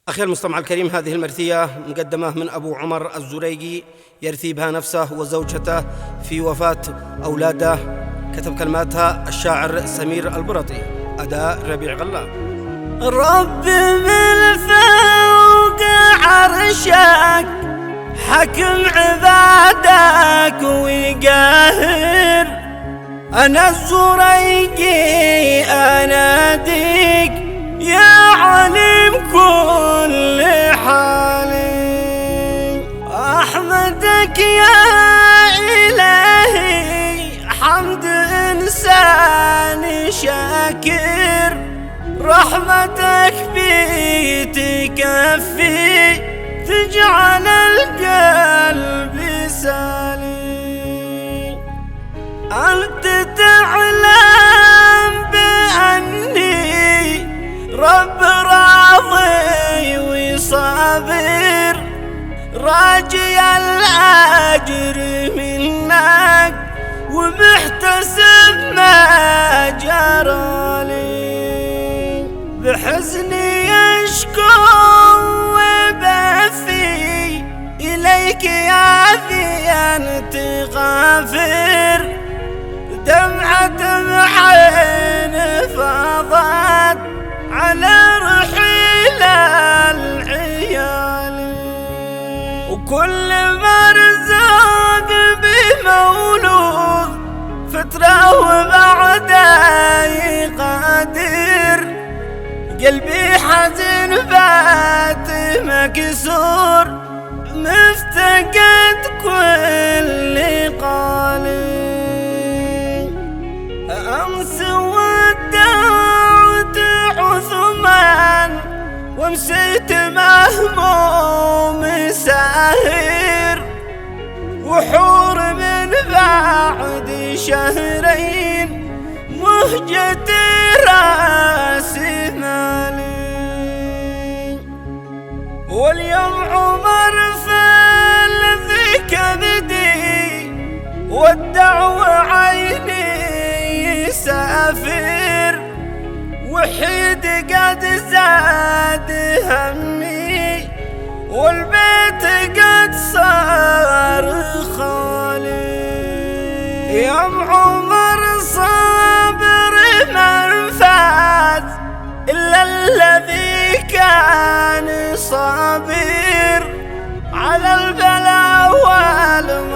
أخي المستمع الكريم، هذه المرثية مقدمة من أبو عمر الزريقي يرثي بها نفسه وزوجته في وفاة أولاده. كتب كلماتها الشاعر سمير البرطي، أداء ربيع غلاب. رب من فوق عرشك حكم عبادك ويقاهر، أنا الزريقي أناديك يا عليم كل حالي، أحمدك يا إلهي حمد إنسان شاكر، رحمتك بتكفي تجعل القلب سالي، أنت تعلم بأني رب راضي وصابر، راجي الأجر منك ومحتسب ما جرالي، بحزني يشكو وبثي إليك يا ذي أنت غافر، دمعة بعين فاضت على رحيل العيال، وكل مرزوق بمولود فترة وبعده يقدر، قلبي حزين بات مكسور مفتقد كل قالي، أمس ودعت عثمان ومسيت مهموم ساهر، وحور من بعد شهرين مهجتي راس مالي، واليوم عمر في الذي كبدي والدعوة عيني يسافر، وحيد قد زاد همي والبيت قد صار خالي، يوم عمر صابر من فاز إلا الذي كان صابر على البلاء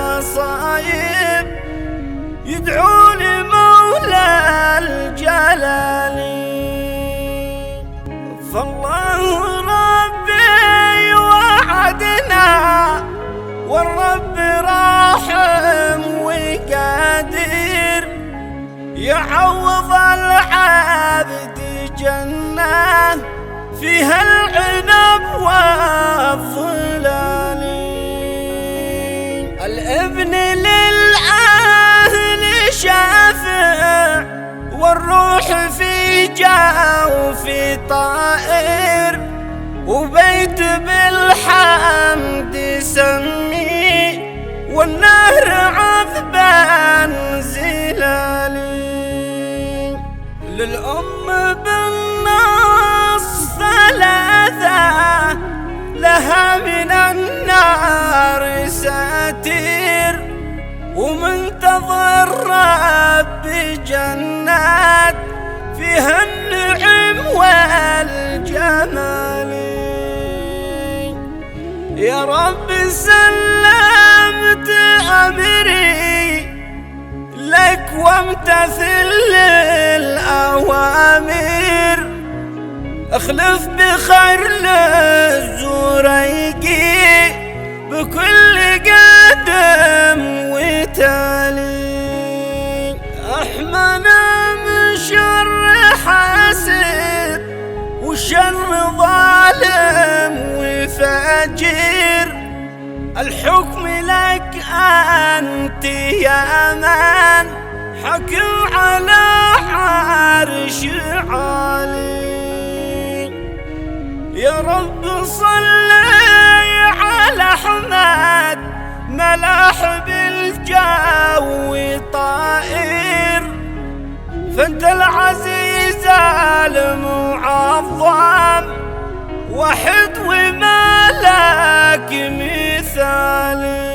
والمصايب، يدعو لمولى الجلال، فالله ربي وعدنا والرب راحم وقادر، يعوض العبد جنة فيها العنب والظلال، الابن للأهل شافع والروح في جوف طائر، وبيت بالحمد سمي والنهر عذبا زلالي، للأم بالنص ثلاثة لها من النار ساتر، ومنتظر رب جنات فيها النعم والجمال، يا رب سلمت أمري لك وامتثل الأوامر، اخلف بخير للزريقي بكل قدم وتالي، احمنا من شر حاسد وشر ظالم وفاجر، الحكم لك أنت يا من حكم على عرش عالي، يا رب صلي على أحمد ملاح بالجو طائر، فانت العزيز المعظم وحد مثالي.